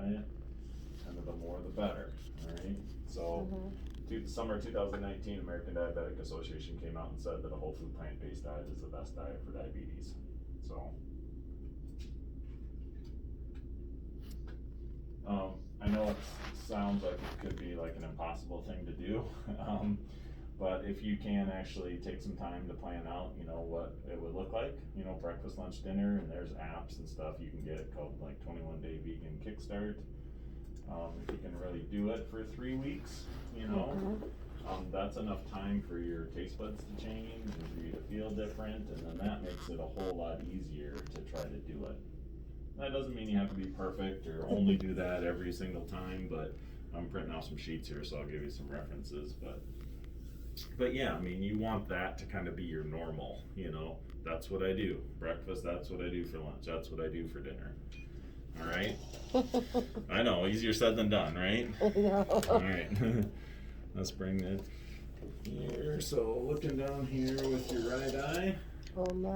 diet, kind of the more the better, alright? So, summer 2019, American Diabetic Association came out and said that a whole food plant-based diet is the best diet for diabetes, so. I know it sounds like it could be like an impossible thing to do, but if you can actually take some time to plan out, you know, what it would look like, you know, breakfast, lunch, dinner, and there's apps and stuff you can get called like 21 Day Vegan Kickstart. If you can really do it for 3 weeks, you know, that's enough time for your taste buds to change and for you to feel different, and then that makes it a whole lot easier to try to do it. That doesn't mean you have to be perfect or only do that every single time, but I'm printing out some sheets here, so I'll give you some references, but yeah, I mean, you want that to kind of be your normal, you know, that's what I do. Breakfast, that's what I do for lunch, that's what I do for dinner. All right? I know, easier said than done, right? No. All right. Let's bring it here. So looking down here with your right eye, Oh my.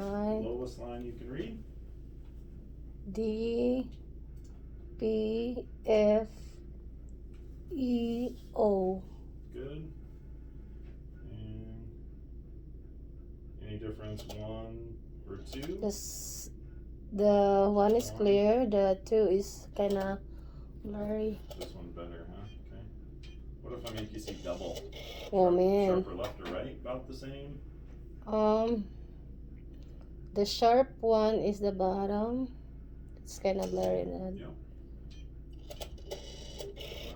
lowest line you can read. D B F E O. Good. And any difference, 1 or 2? This, the one is clear, the two is kinda blurry. This one's better, huh? Okay. What if I make you see double? Oh man. Sharper left or right, about the same? The sharp one is the bottom. It's kinda blurry now. Yep.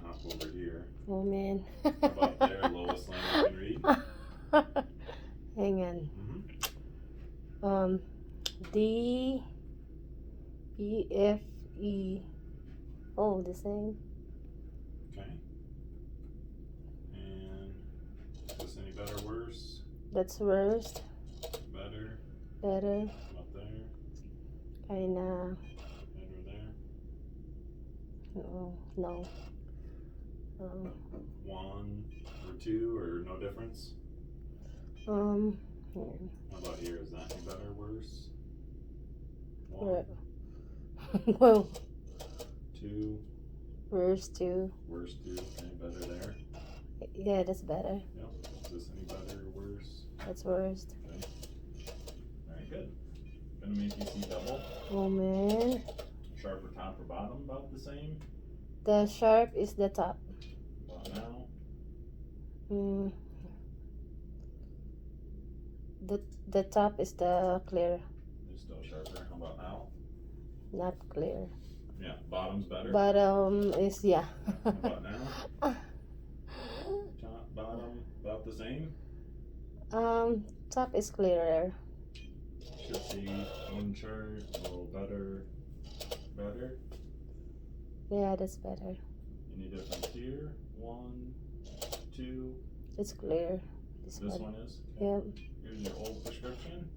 I'll hop over here. Oh man. About there, lowest line you can read. Hang on. Mm-hmm. D E F E. Oh, the same. Okay. And is this any better or worse? That's worst. Better? Better. About there? Kinda. Better there? No. No. 1 or 2 or no difference? Here. How about here? Is that any better or worse? 1, Where? Well, 2, worst too. worse 2, okay, better there. Yeah, that's better. Yep. Is this any better or worse? That's worst. Okay. Alright, good. Gonna make you see double. Oh man. Sharper top or bottom, about the same. The sharp is the top. About now. The top is the clear, It's still sharper. How about now? not clear. Yeah, bottom's better. Bottom is yeah. How about now? Top, bottom, about the same. Top is clearer. Should see one chart, a little better. Better. Yeah, that's better. Any difference here? 1, 2. It's clear. This This one. one is. Yep. Here's your old prescription.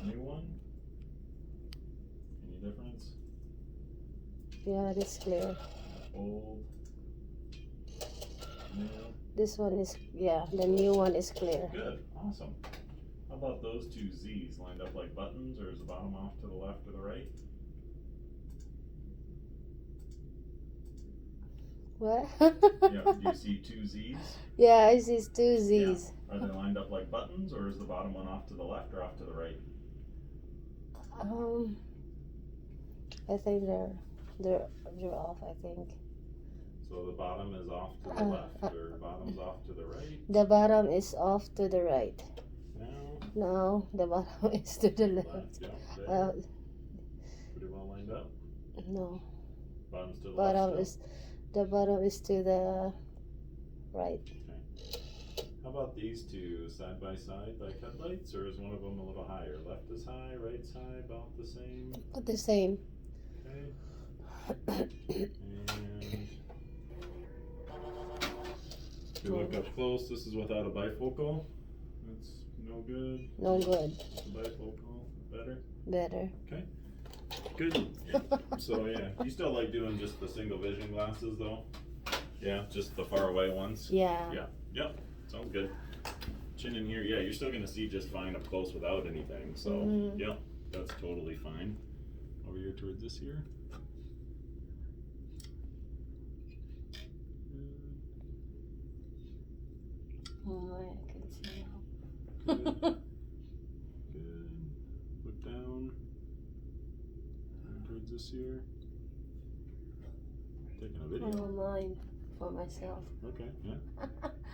New one. Any difference? Yeah, this clear. Old. New. This one is the new one is clear. Good. Awesome. How about those 2 Z's lined up like buttons, or is the bottom off to the left or the right? What? Yeah. Do you see 2 Z's? Yeah, I see 2 Z's. Are they lined up like buttons, or is the bottom one off to the left or off to the right? I think they're off. I think So the bottom is off to the left, or bottom's off to the right? the bottom is off to the right. No. No, the bottom is to the left. Left. Yeah. There. Uh, Pretty well lined up. no, Bottom's to the bottom left. is the bottom is to the right. Okay. How about these 2 side by side like headlights, or is one of them a little higher? Left is high, right's high, about the same. About the same. Okay. And if you look up close, this is without a bifocal. That's no good. No good. The bifocal, better. Better. Okay. Good. So yeah, you still like doing just the single vision glasses though? Yeah, just the far away ones. Yeah. Yeah. Yep. Sounds good. Chin in here. Yeah, you're still gonna see just fine up close without anything. So Mhm. yep, that's totally fine. Over here towards this here. Oh, I can see Good. now. Good. Look down. Towards this ear. Taking a video. Oh, mine for myself. Okay, yeah.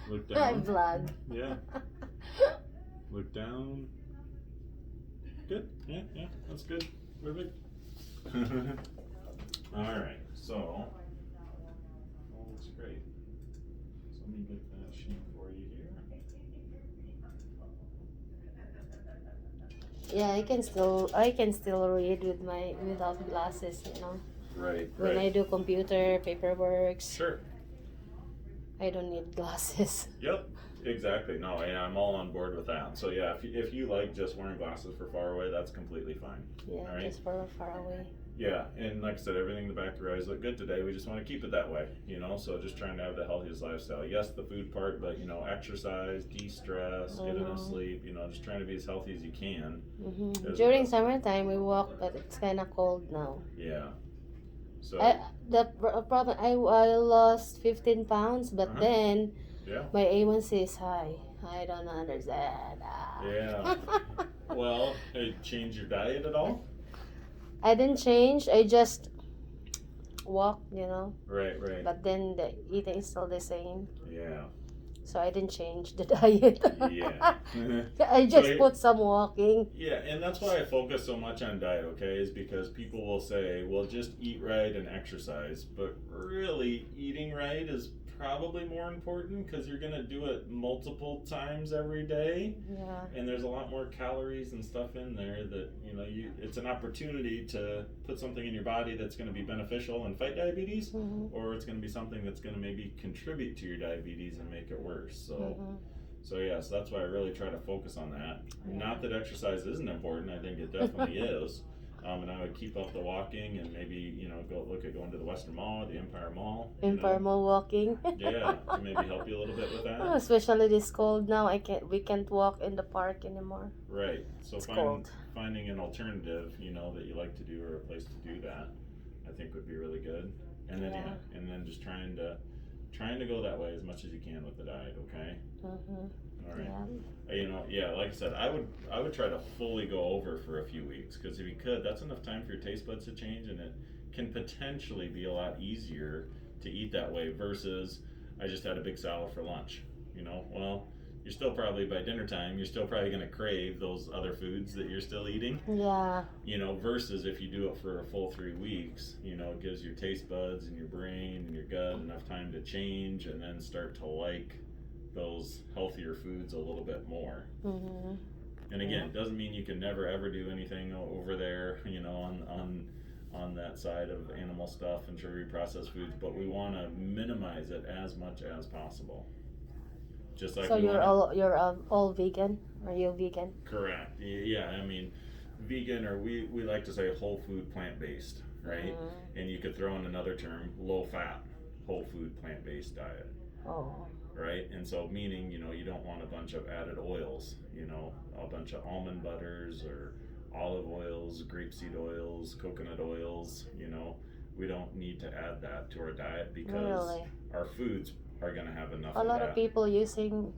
Look I down. vlog. Yeah. Look down. Good. Yeah, yeah. That's good. Perfect. Alright, so that looks great. So let me get that sheet for you here. Yeah, I can still read with my without glasses, you know. Right, When I do computer paperwork, Sure. I don't need glasses. Yep, exactly. No, and I'm all on board with that. So yeah, if you like just wearing glasses for far away, that's completely fine. Yeah, Alright. just for far away. Yeah, and like I said, everything in the back of your eyes look good today. We just want to keep it that way, you know. So just trying to have the healthiest lifestyle. Yes, the food part, but you know, exercise, de-stress, get enough sleep. You know, just trying to be as healthy as you can. Mm-hmm. During summertime we walk, but it's kind of cold now. Yeah. So The problem, I lost 15 pounds, but then yeah. my A1C is high. I don't understand. Yeah. Well, hey, change your diet at all? I didn't change. I just walk, you know. Right. But then the eating is still the same. Yeah. So I didn't change the diet. Yeah. I just put some walking. Yeah, and that's why I focus so much on diet, okay, is because people will say, well, just eat right and exercise. But really, eating right is probably more important because you're going to do it multiple times every day. Yeah. And there's a lot more calories and stuff in there that, you know, it's an opportunity to put something in your body that's going to be beneficial and fight diabetes, or it's going to be something that's going to maybe contribute to your diabetes and make it worse. So. So yeah, so that's why I really try to focus on that. Not that exercise isn't important. I think it definitely is. And I would keep up the walking and maybe, you know, go look at going to the Western Mall, the Empire Mall. Empire Mall walking. Yeah, to maybe help you a little bit with that. Oh, especially this cold now. We can't walk in the park anymore. Right. So It's cold. Finding an alternative, you know, that you like to do or a place to do that, I think would be really good. And then and then just trying to go that way as much as you can with the diet, okay? All right. Yeah. You know, yeah, like I said, I would try to fully go over for a few weeks because if you could, that's enough time for your taste buds to change, and it can potentially be a lot easier to eat that way versus I just had a big salad for lunch. You know, well, you're still probably by dinner time, you're still probably going to crave those other foods that you're still eating. Yeah. You know, versus if you do it for a full 3 weeks, you know, it gives your taste buds and your brain and your gut enough time to change and then start to like those healthier foods a little bit more. And again, it doesn't mean you can never ever do anything over there, you know, on that side of animal stuff and sugary processed foods, but we want to minimize it as much as possible. Just like so you're all vegan? Are you vegan? Correct. Yeah, I mean, vegan, or we like to say whole food plant based, right? And you could throw in another term, low fat, whole food plant based diet. Oh. Right? And so meaning, you know, you don't want a bunch of added oils, you know, a bunch of almond butters or olive oils, grapeseed oils, coconut oils, you know, we don't need to add that to our diet because our foods are going to have enough of that. A lot of people using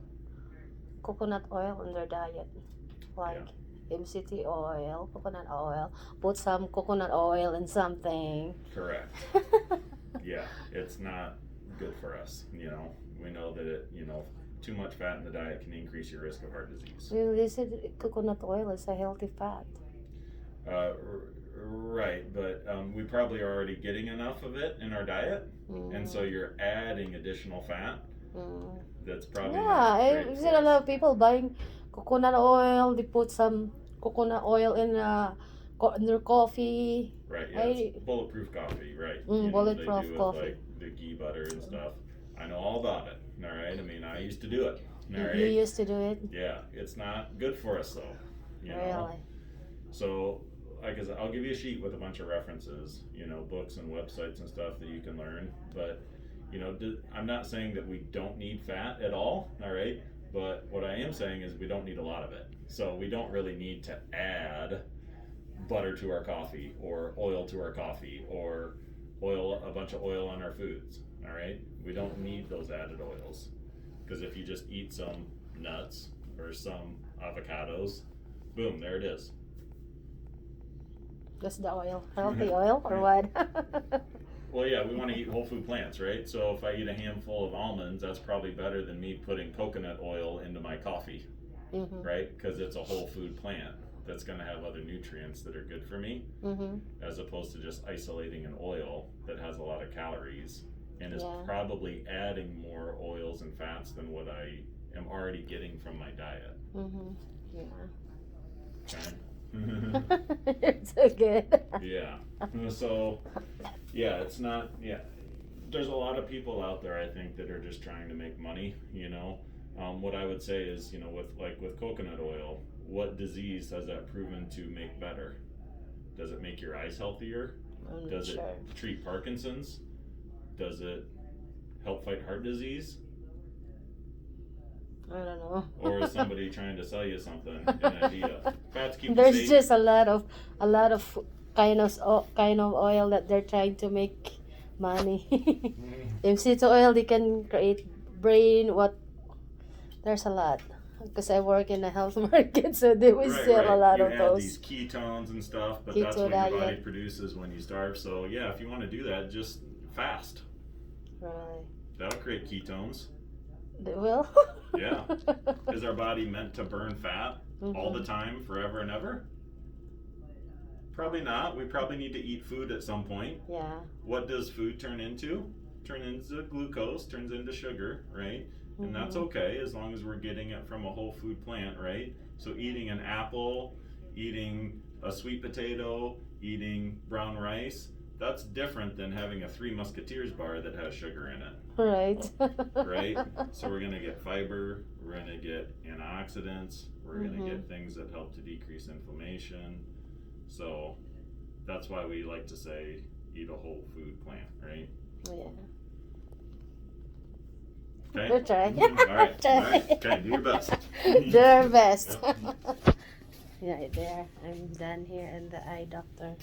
coconut oil in their diet, like MCT oil, coconut oil, put some coconut oil in something. Correct. Yeah, it's not good for us, you know. We know that it, you know, too much fat in the diet can increase your risk of heart disease. Well, they said coconut oil is a healthy fat. Right, but we probably are already getting enough of it in our diet, and so you're adding additional fat. That's probably I've seen a lot of people buying coconut oil. They put some coconut oil in their coffee. Right, yeah, it's bulletproof coffee, right? Bulletproof they do coffee. With, like the ghee butter and stuff. I know all about it. All right, I mean, I used to do it. All right. You used to do it? Yeah, it's not good for us though. You know? Really? So, like I said, I'll give you a sheet with a bunch of references, you know, books and websites and stuff that you can learn. But, you know, I'm not saying that we don't need fat at all right? But what I am saying is we don't need a lot of it. So we don't really need to add butter to our coffee or oil to our coffee or a bunch of oil on our foods, all right? We don't need those added oils. Because if you just eat some nuts or some avocados, boom, there it is. Just the oil. Healthy oil or what? Well, yeah, we want to eat whole food plants, right? So if I eat a handful of almonds, that's probably better than me putting coconut oil into my coffee, Mm-hmm. right? Because it's a whole food plant that's going to have other nutrients that are good for me, Mm-hmm. as opposed to just isolating an oil that has a lot of calories and is Yeah. probably adding more oils and fats than what I am already getting from my diet. Mm-hmm. Yeah. Okay? It's so good. Yeah. So, yeah, it's not, yeah. There's a lot of people out there, I think, that are just trying to make money, you know. What I would say is, you know, with coconut oil, what disease has that proven to make better? Does it make your eyes healthier? I'm not Does sure. it treat Parkinson's? Does it help fight heart disease? I don't know. Or is somebody trying to sell you something, an idea? Fats keep you There's safe. just a lot of kind of oil that they're trying to make money. MCT oil, they can create brain. What? There's a lot. Because I work in a health market, so they will sell a lot you of add those. these ketones and stuff, but Keto that's what your body diet. produces when you starve. So yeah, if you want to do that, just fast. Really? That'll create ketones. They will? Yeah. Is our body meant to burn fat all the time, forever and ever? Probably not. We probably need to eat food at some point. Yeah. What does food turn into? Turn into glucose, turns into sugar, right? And that's okay as long as we're getting it from a whole food plant, right? So eating an apple, eating a sweet potato, eating brown rice, that's different than having a Three Musketeers bar that has sugar in it, Right. right? So we're gonna get fiber, we're gonna get antioxidants, we're gonna get things that help to decrease inflammation. So that's why we like to say eat a whole food plant, right? Yeah. Okay. We'll try. All right. Try. All right. Okay. Do your best. Do our best. Yep. Yeah, there. I'm done here in the eye doctor.